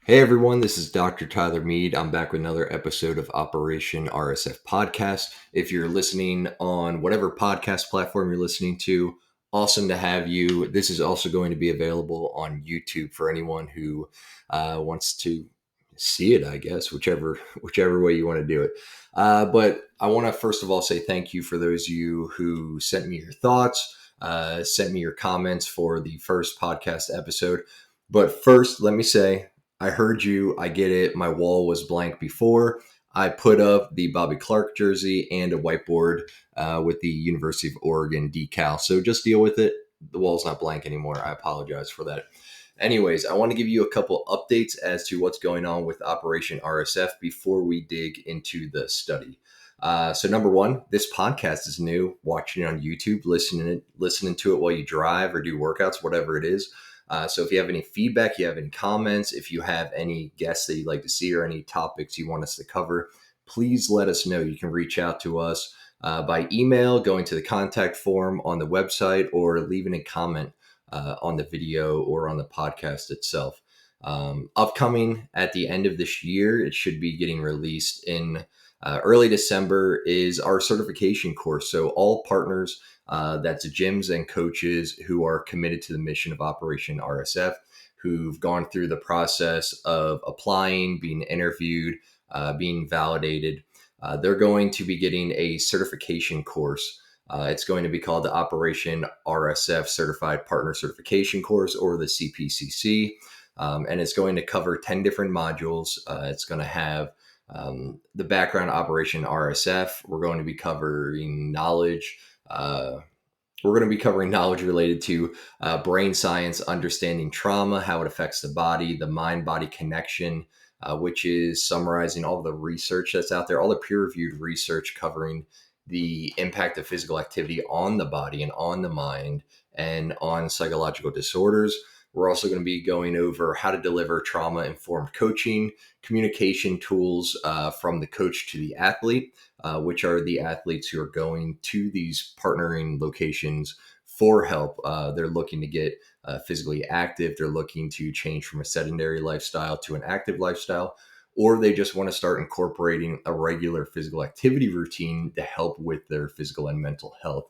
Hey everyone, this is Dr. Tyler Mead. I'm back with another episode of Operation RSF Podcast. If you're listening on whatever podcast platform you're listening to, awesome to have you. This is also going to be available on YouTube for anyone who wants to see it, I guess, whichever way you want to do it. But I want to first of all say thank you for those of you who sent me your thoughts, sent me your comments for the first podcast episode. But first, let me say, I heard you. I get it. My wall was blank before. I put up the Bobby Clark jersey and a whiteboard with the University of Oregon decal. So just deal with it. The wall's not blank anymore. I apologize for that. Anyways, I want to give you a couple updates as to what's going on with Operation RSF before we dig into the study. So number one, this podcast is new. Watching it on YouTube, listening to it while you drive or do workouts, whatever it is. So if you have any feedback, you have any comments, if you have any guests that you'd like to see or any topics you want us to cover, please let us know. You can reach out to us by email, going to the contact form on the website, or leaving a comment on the video or on the podcast itself. Upcoming at the end of this year, it should be getting released in early December, is our certification course. So all partners, that's gyms and coaches who are committed to the mission of Operation RSF, who've gone through the process of applying, being interviewed, being validated. They're going to be getting a certification course. It's going to be called the Operation RSF Certified Partner Certification Course, or the CPCC. And it's going to cover 10 different modules. It's going to have the background Operation RSF. We're going to be covering knowledge. We're going to be covering knowledge related to brain science, understanding trauma, how it affects the body, the mind-body connection, which is summarizing all the research that's out there, all the peer-reviewed research covering the impact of physical activity on the body and on the mind and on psychological disorders. We're also going to be going over how to deliver trauma-informed coaching, communication tools from the coach to the athlete, which are the athletes who are going to these partnering locations for help. They're looking to get physically active. They're looking to change from a sedentary lifestyle to an active lifestyle, or they just want to start incorporating a regular physical activity routine to help with their physical and mental health.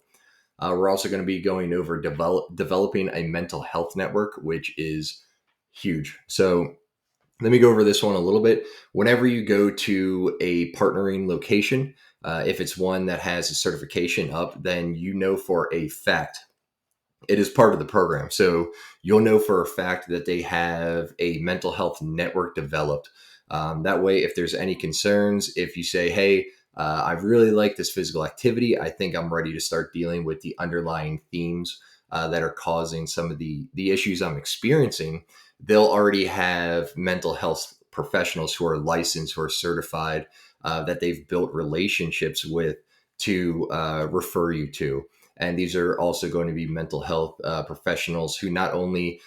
We're also going to be going over developing a mental health network, which is huge. So let me go over this one a little bit. Whenever you go to a partnering location, if it's one that has a certification up, then you know for a fact it is part of the program. So you'll know for a fact that they have a mental health network developed. That way, if there's any concerns, if you say, hey, I really like this physical activity, I think I'm ready to start dealing with the underlying themes that are causing some of the issues I'm experiencing, they'll already have mental health professionals who are licensed, who are certified, that they've built relationships with to refer you to. And these are also going to be mental health professionals who not only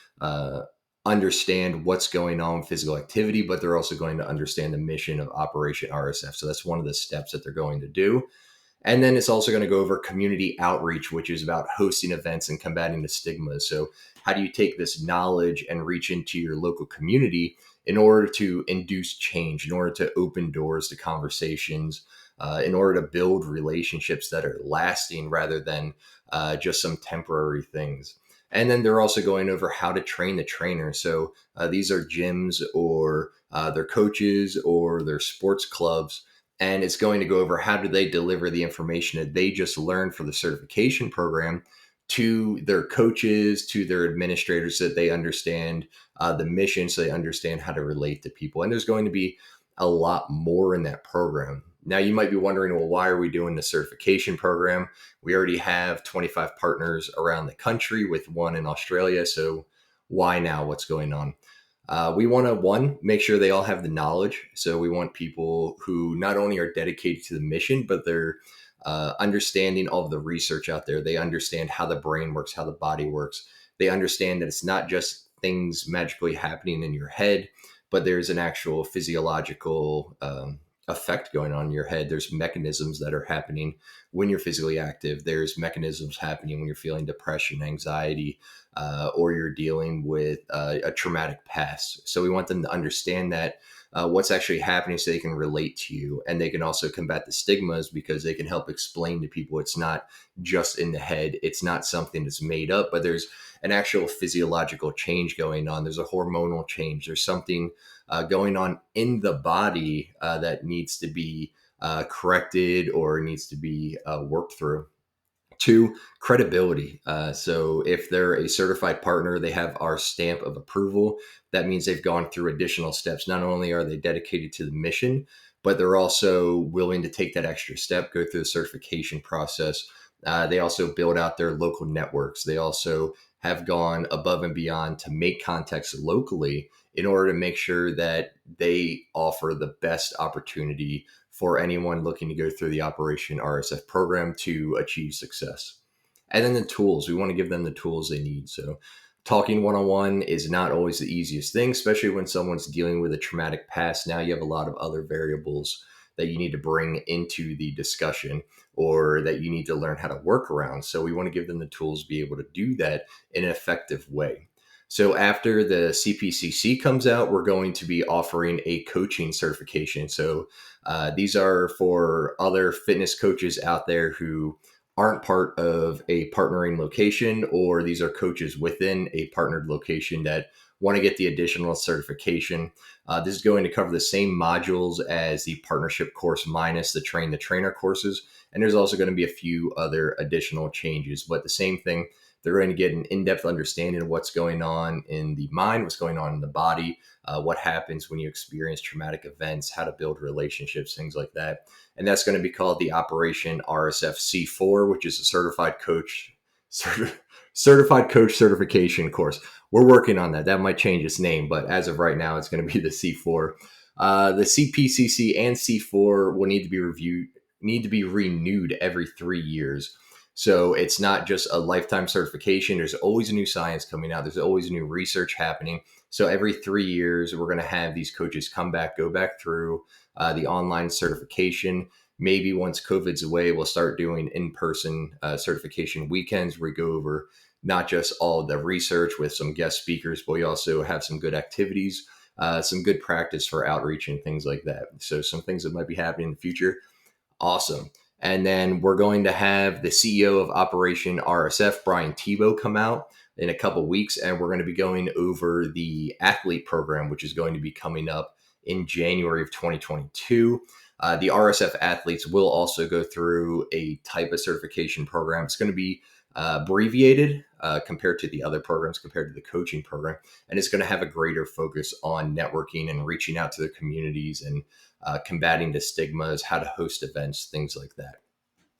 understand what's going on with physical activity, but they're also going to understand the mission of Operation RSF. So that's one of the steps that they're going to do. And then it's also going to go over community outreach, which is about hosting events and combating the stigma. So how do you take this knowledge and reach into your local community in order to induce change, in order to open doors to conversations, in order to build relationships that are lasting rather than just some temporary things. And then they're also going over how to train the trainer. So these are gyms or their coaches or their sports clubs. And it's going to go over how do they deliver the information that they just learned for the certification program to their coaches, to their administrators, so that they understand the mission, so they understand how to relate to people. And there's going to be a lot more in that program. Now, you might be wondering, well, why are we doing the certification program? We already have 25 partners around the country with one in Australia. So why now? What's going on? We want to, make sure they all have the knowledge. So we want people who not only are dedicated to the mission, but they're understanding all of the research out there. They understand how the brain works, how the body works. They understand that it's not just things magically happening in your head, but there's an actual physiological effect going on in your head. There's mechanisms that are happening when you're physically active. There's mechanisms happening when you're feeling depression, anxiety, or you're dealing with a traumatic past. So we want them to understand that what's actually happening so they can relate to you, and they can also combat the stigmas because they can help explain to people it's not just in the head. It's not something that's made up, but there's an actual physiological change going on. There's a hormonal change. There's something going on in the body that needs to be corrected or needs to be worked through. Two, credibility. So if they're a certified partner, they have our stamp of approval. That means they've gone through additional steps. Not only are they dedicated to the mission, but they're also willing to take that extra step, go through the certification process. They also build out their local networks. They also have gone above and beyond to make contacts locally in order to make sure that they offer the best opportunity for anyone looking to go through the Operation RSF program to achieve success. And then the tools, we want to give them the tools they need. So talking one-on-one is not always the easiest thing, especially when someone's dealing with a traumatic past. Now you have a lot of other variables that you need to bring into the discussion or that you need to learn how to work around. So we want to give them the tools to be able to do that in an effective way. So after the CPCC comes out, we're going to be offering a coaching certification. So these are for other fitness coaches out there who aren't part of a partnering location, or these are coaches within a partnered location that want to get the additional certification. This is going to cover the same modules as the partnership course minus the train the trainer courses. And there's also going to be a few other additional changes, but the same thing. They're going to get an in-depth understanding of what's going on in the mind, what's going on in the body, what happens when you experience traumatic events, how to build relationships, things like that. And that's going to be called the Operation RSF C4, which is a certified coach certification course. We're working on that. That might change its name, but as of right now, it's going to be the C4. The CPCC and C4 will need to be renewed every 3 years. So it's not just a lifetime certification. There's always a new science coming out. There's always new research happening. So every 3 years, we're going to have these coaches come back, go back through the online certification. Maybe once COVID's away, we'll start doing in-person certification weekends where we go over not just all the research with some guest speakers, but we also have some good activities, some good practice for outreach and things like that. So some things that might be happening in the future. Awesome. And then we're going to have the CEO of Operation RSF, Brian Tebow, come out in a couple weeks, and we're going to be going over the athlete program, which is going to be coming up in January of 2022. The RSF athletes will also go through a type of certification program. It's going to be abbreviated compared to the other programs, compared to the coaching program, and it's going to have a greater focus on networking and reaching out to the communities and combating the stigmas, how to host events, things like that.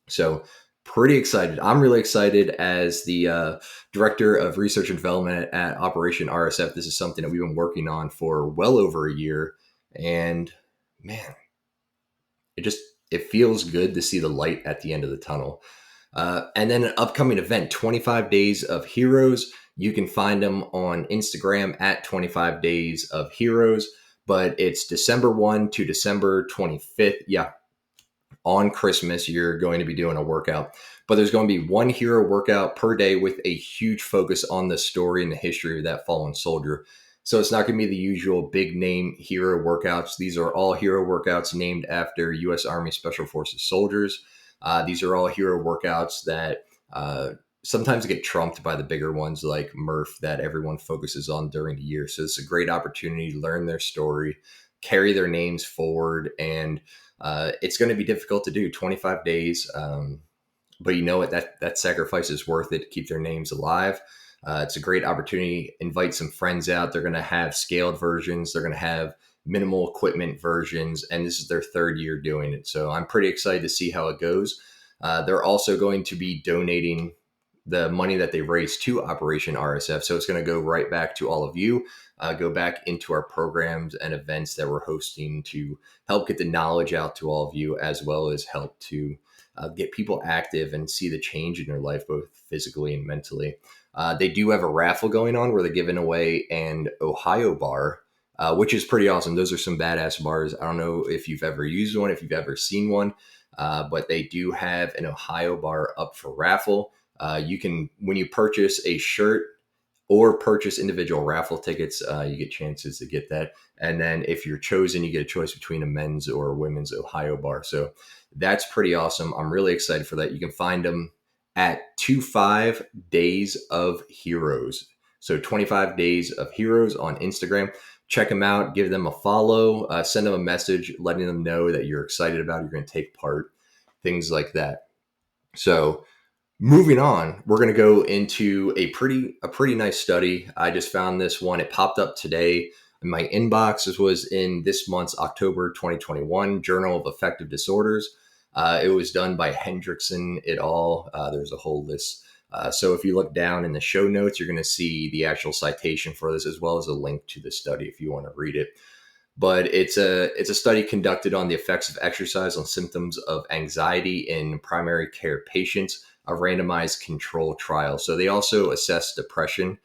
So pretty excited. I'm really excited as the director of research and development at Operation RSF. This is something that we've been working on for well over a year. And man, it feels good to see the light at the end of the tunnel. And then an upcoming event, 25 Days of Heroes. You can find them on Instagram at 25 Days of Heroes. But it's December 1 to December 25th. Yeah, on Christmas, you're going to be doing a workout. But there's going to be one hero workout per day with a huge focus on the story and the history of that fallen soldier. So it's not going to be the usual big name hero workouts. These are all hero workouts named after U.S. Army Special Forces soldiers. These are all hero workouts that sometimes get trumped by the bigger ones like Murph that everyone focuses on during the year. So it's a great opportunity to learn their story, carry their names forward, and it's going to be difficult to do 25 days. But you know what? That sacrifice is worth it to keep their names alive. It's a great opportunity. Invite some friends out. They're going to have scaled versions. They're going to have minimal equipment versions. And this is their third year doing it. So I'm pretty excited to see how it goes. They're also going to be donating the money that they raised to Operation RSF. So it's going to go right back to all of you, go back into our programs and events that we're hosting to help get the knowledge out to all of you, as well as help to get people active and see the change in their life, both physically and mentally. They do have a raffle going on where they're giving away an Ohio bar, which is pretty awesome. Those are some badass bars. I don't know if you've ever used one, if you've ever seen one, but they do have an Ohio bar up for raffle. You can, when you purchase a shirt or purchase individual raffle tickets. You get chances to get that. And then if you're chosen, you get a choice between a men's or a women's Ohio bar. So that's pretty awesome. I'm really excited for that. You can find them at 25 Days of Heroes. So 25 Days of Heroes on Instagram. Check them out, give them a follow, send them a message, letting them know that you're excited about it, you're going to take part, things like that. So moving on, we're going to go into a pretty nice study. I just found this one. It popped up today in my inbox. This was in this month's October 2021 Journal of Affective Disorders. It was done by Hendrickson et al. There's a whole list. So if you look down in the show notes, you're going to see the actual citation for this, as well as a link to the study if you want to read it. But it's a study conducted on the effects of exercise on symptoms of anxiety in primary care patients, a randomized control trial. So they also assess depression,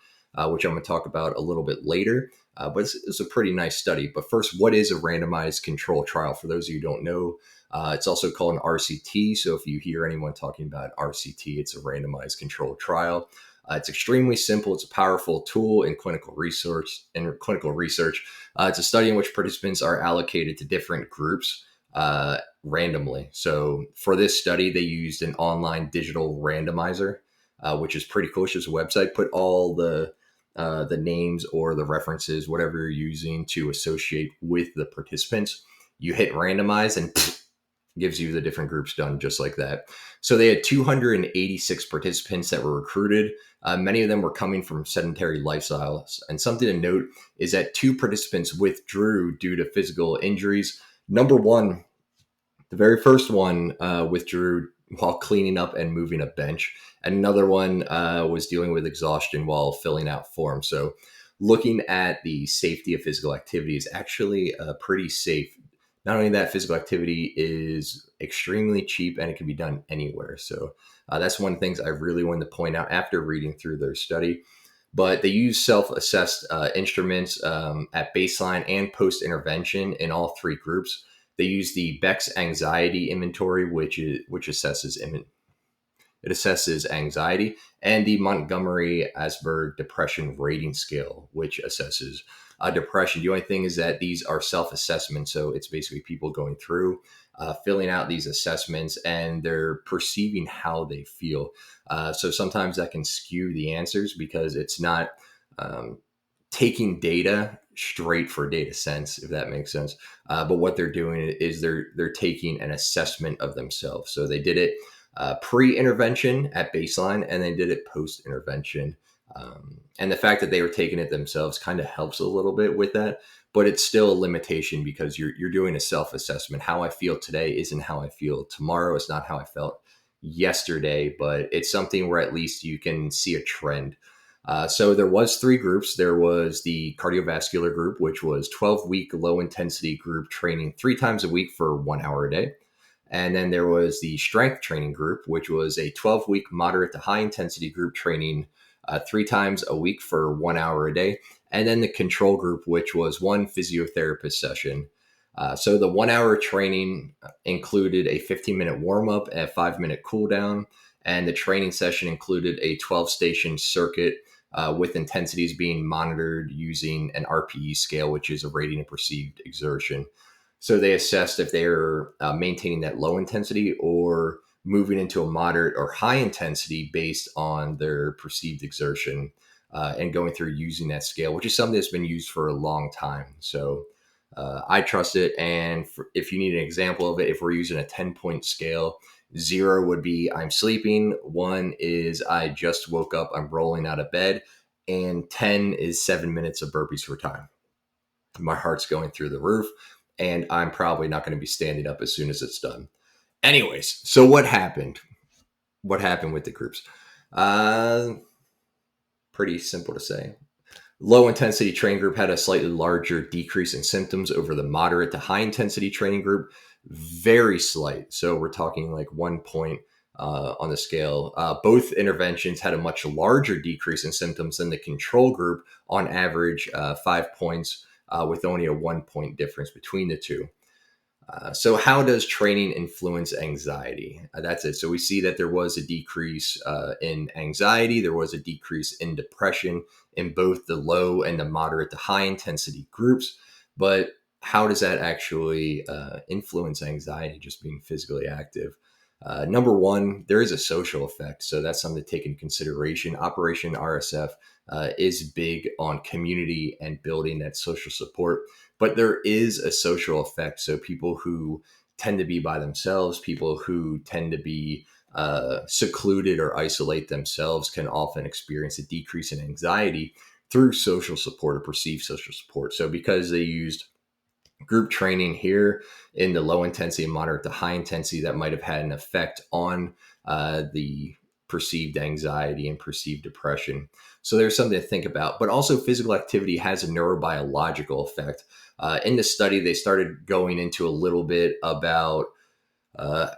which I'm going to talk about a little bit later. But it's a pretty nice study. But first, what is a randomized control trial? For those of you who don't know, it's also called an RCT. So if you hear anyone talking about RCT, it's a randomized controlled trial. It's extremely simple. It's a powerful tool in clinical research. It's a study in which participants are allocated to different groups randomly. So for this study, they used an online digital randomizer, which is pretty cool. It's just a website. Put all the names or the references, whatever you're using to associate with the participants. You hit randomize and gives you the different groups done just like that. So they had 286 participants that were recruited. Many of them were coming from sedentary lifestyles. And something to note is that 2 participants withdrew due to physical injuries. Number one, the very first one withdrew while cleaning up and moving a bench. And another one was dealing with exhaustion while filling out forms. So looking at the safety of physical activity is actually pretty safe. Not only that, physical activity is extremely cheap and it can be done anywhere. So that's one of the things I really wanted to point out after reading through their study. But they use self-assessed instruments at baseline and post-intervention in all 3 groups. They use the Beck's Anxiety Inventory, which assesses anxiety, and the Montgomery-Åsberg Depression Rating Scale, which assesses depression. The only thing is that these are self-assessments. So it's basically people going through, filling out these assessments, and they're perceiving how they feel. So sometimes that can skew the answers because it's not taking data straight for data sense, if that makes sense. But what they're doing is they're taking an assessment of themselves. So they did it pre-intervention at baseline, and they did it post-intervention. And the fact that they were taking it themselves kind of helps a little bit with that, but it's still a limitation because you're doing a self-assessment. How I feel today isn't how I feel tomorrow. It's not how I felt yesterday, but it's something where at least you can see a trend. So there was 3 groups. There was the cardiovascular group, which was 12-week low-intensity group training 3 times a week for 1 hour a day. And then there was the strength training group, which was a 12-week moderate to high-intensity group training 3 times a week for 1 hour a day. And then the control group, which was 1 physiotherapist session. So the 1 hour training included a 15-minute warm-up and a 5-minute cool down. And the training session included a 12-station circuit with intensities being monitored using an RPE scale, which is a rating of perceived exertion. So they assessed if they're maintaining that low intensity or moving into a moderate or high intensity based on their perceived exertion and going through using that scale, which is something that's been used for a long time. So I trust it. And if you need an example of it, if we're using a 10-point scale, 0 would be I'm sleeping, 1 is I just woke up, I'm rolling out of bed, and 10 is 7 minutes of burpees for time. My heart's going through the roof, and I'm probably not going to be standing up as soon as it's done. Anyways, so what happened? What happened with the groups? Pretty simple to say. Low intensity training group had a slightly larger decrease in symptoms over the moderate to high intensity training group. Very slight. So we're talking like 1 point on the scale. Both interventions had a much larger decrease in symptoms than the control group, on average 5 points, with only a 1 point difference between the two. So how does training influence anxiety? That's it. So we see that there was a decrease in anxiety. There was a decrease in depression in both the low and the moderate to high intensity groups. But how does that actually influence anxiety, just being physically active? Number one, there is a social effect. So that's something to take into consideration. Operation RSF is big on community and building that social support, but there is a social effect. So people who tend to be by themselves, people who tend to be secluded or isolate themselves can often experience a decrease in anxiety through social support or perceived social support. So because they used group training here in the low intensity and moderate to high intensity, that might have had an effect on the perceived anxiety and perceived depression. So there's something to think about. But also, physical activity has a neurobiological effect. In the study, they started going into a little bit about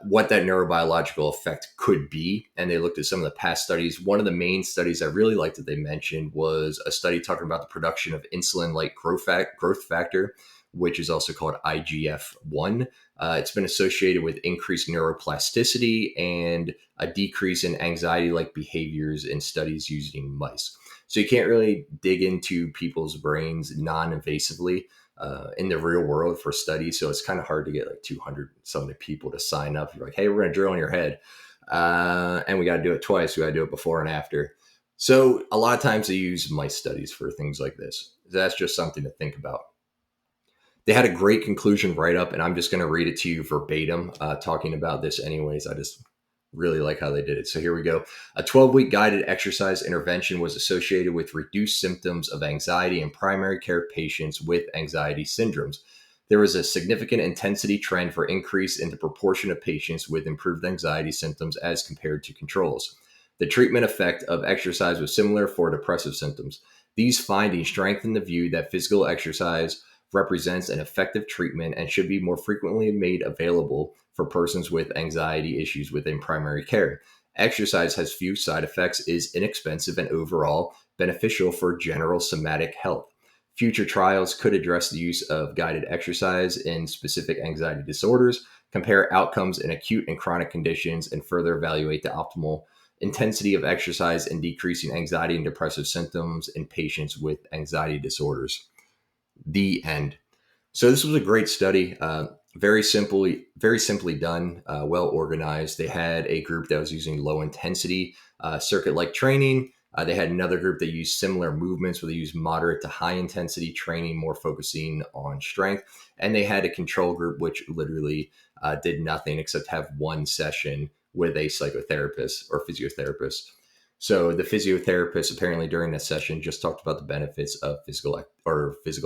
what that neurobiological effect could be. And they looked at some of the past studies. One of the main studies I really liked that they mentioned was a study talking about the production of insulin-like growth factor, which is also called IGF-1. It's been associated with increased neuroplasticity and a decrease in anxiety-like behaviors in studies using mice. So you can't really dig into people's brains non-invasively in the real world for studies. So it's kind of hard to get like 200 something people to sign up. You're like, hey, we're going to drill in your head. And we got to do it twice. We got to do it before and after. So a lot of times they use mice studies for things like this. That's just something to think about. They had a great conclusion write up, and I'm just going to read it to you verbatim, talking about this anyways. I just really like how they did it. So here we go. A 12-week guided exercise intervention was associated with reduced symptoms of anxiety in primary care patients with anxiety syndromes. There was a significant intensity trend for increase in the proportion of patients with improved anxiety symptoms as compared to controls. The treatment effect of exercise was similar for depressive symptoms. These findings strengthen the view that physical exercise represents an effective treatment and should be more frequently made available for persons with anxiety issues within primary care. Exercise has few side effects, is inexpensive, and overall beneficial for general somatic health. Future trials could address the use of guided exercise in specific anxiety disorders, compare outcomes in acute and chronic conditions, and further evaluate the optimal intensity of exercise in decreasing anxiety and depressive symptoms in patients with anxiety disorders. The end. So this was a great study, very simply done, well organized. They had a group that was using low intensity circuit-like training. They had another group that used similar movements where they used moderate to high intensity training, more focusing on strength. And they had a control group, which literally did nothing except have one session with a psychotherapist or physiotherapist. So the physiotherapist apparently during this session just talked about the benefits of physical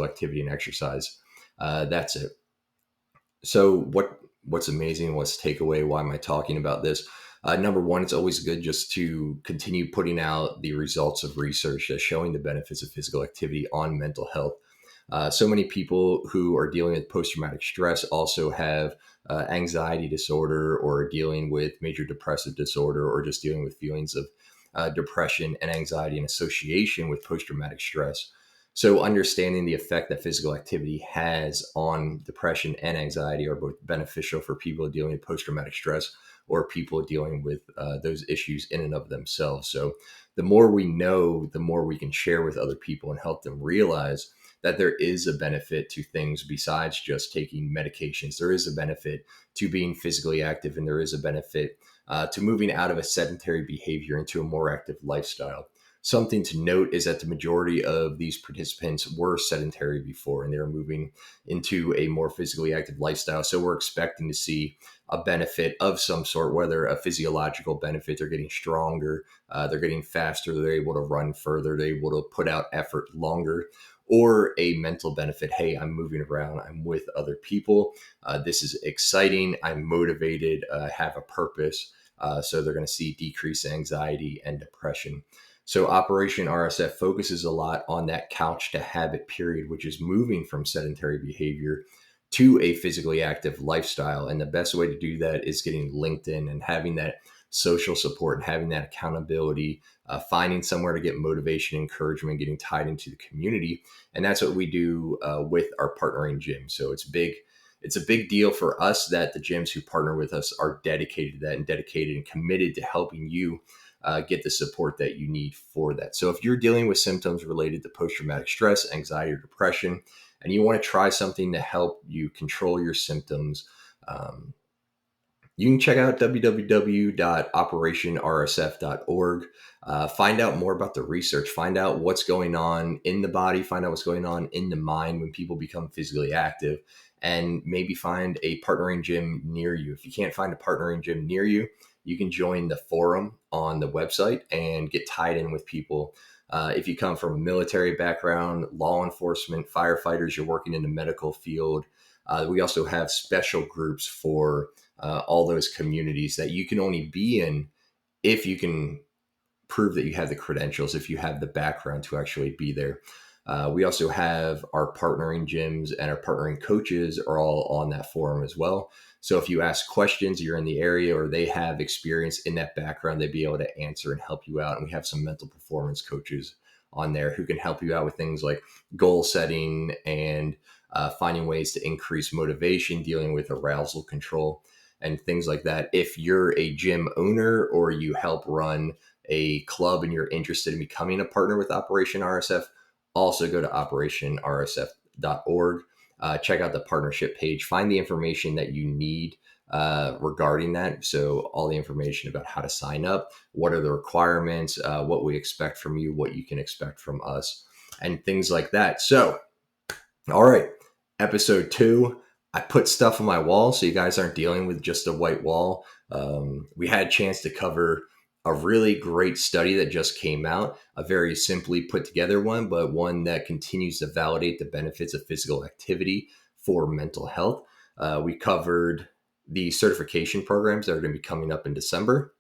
activity and exercise. That's it. So what's amazing? What's takeaway? Why am I talking about this? Number one, it's always good just to continue putting out the results of research that's showing the benefits of physical activity on mental health. So many people who are dealing with post-traumatic stress also have anxiety disorder or dealing with major depressive disorder or just dealing with feelings of depression and anxiety in association with post-traumatic stress. So understanding the effect that physical activity has on depression and anxiety are both beneficial for people dealing with post-traumatic stress or people dealing with those issues in and of themselves. So the more we know, the more we can share with other people and help them realize that there is a benefit to things besides just taking medications. There is a benefit to being physically active, and there is a benefit to moving out of a sedentary behavior into a more active lifestyle. Something to note is that the majority of these participants were sedentary before, and they were moving into a more physically active lifestyle. So we're expecting to see a benefit of some sort, whether a physiological benefit, they're getting stronger, they're getting faster, they're able to run further, they're able to put out effort longer, or a mental benefit. Hey, I'm moving around, I'm with other people. This is exciting. I'm motivated, have a purpose. So they're going to see decreased anxiety and depression. So Operation RSF focuses a lot on that couch to habit period, which is moving from sedentary behavior to a physically active lifestyle. And the best way to do that is getting linked in and having that social support and having that accountability, finding somewhere to get motivation, encouragement, getting tied into the community. And that's what we do with our partnering gym. So it's big it's a big deal for us that the gyms who partner with us are dedicated to that and dedicated and committed to helping you get the support that you need for that. So if you're dealing with symptoms related to post-traumatic stress, anxiety, or depression, and you want to try something to help you control your symptoms, you can check out www.operationrsf.org. Find out more about the research, find out what's going on in the body, find out what's going on in the mind when people become physically active, and maybe find a partnering gym near you. If you can't find a partnering gym near you, you can join the forum on the website and get tied in with people. If you come from a military background, law enforcement, firefighters, you're working in the medical field, we also have special groups for all those communities that you can only be in if you can prove that you have the credentials, if you have the background to actually be there. We also have our partnering gyms, and our partnering coaches are all on that forum as well. So if you ask questions, you're in the area, or they have experience in that background, they'd be able to answer and help you out. And we have some mental performance coaches on there who can help you out with things like goal setting and finding ways to increase motivation, dealing with arousal control, and things like that. If you're a gym owner or you help run a club and you're interested in becoming a partner with Operation RSF, also go to operationrsf.org. Check out the partnership page, find the information that you need regarding that. So all the information about how to sign up, what are the requirements, what we expect from you, what you can expect from us, and things like that. So, all right, episode 2. I put stuff on my wall so you guys aren't dealing with just a white wall. We had a chance to cover a really great study that just came out, a very simply put together one, but one that continues to validate the benefits of physical activity for mental health. We covered the certification programs that are going to be coming up in December.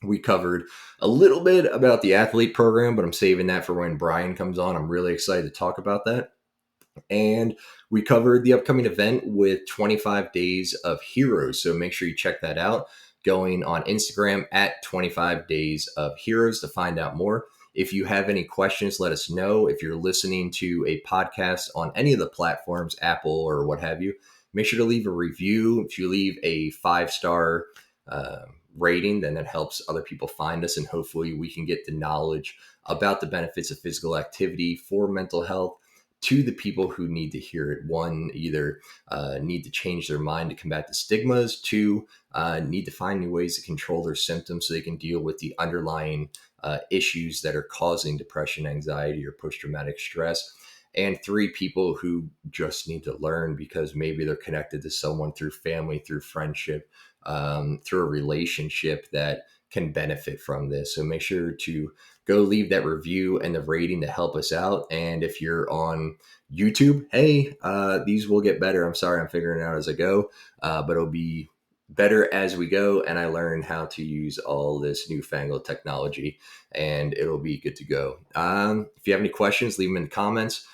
We covered a little bit about the athlete program, but I'm saving that for when Brian comes on. I'm really excited to talk about that. And we covered the upcoming event with 25 Days of Heroes. So make sure you check that out. Going on Instagram at 25 Days of Heroes to find out more. If you have any questions, let us know. If you're listening to a podcast on any of the platforms, Apple or what have you, make sure to leave a review. If you leave a 5-star rating, then that helps other people find us, and hopefully we can get the knowledge about the benefits of physical activity for mental health to the people who need to hear it. One, either need to change their mind to combat the stigmas. Two, need to find new ways to control their symptoms so they can deal with the underlying issues that are causing depression, anxiety, or post-traumatic stress. And 3, people who just need to learn because maybe they're connected to someone through family, through friendship, through a relationship that can benefit from this. So make sure to go leave that review and the rating to help us out. And if you're on YouTube, hey, these will get better. I'm sorry, I'm figuring it out as I go, but it'll be better as we go. And I learn how to use all this newfangled technology, and it'll be good to go. If you have any questions, leave them in the comments.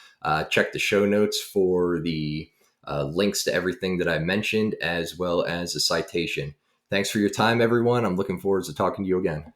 Check the show notes for the links to everything that I mentioned, as well as a citation. Thanks for your time, everyone. I'm looking forward to talking to you again.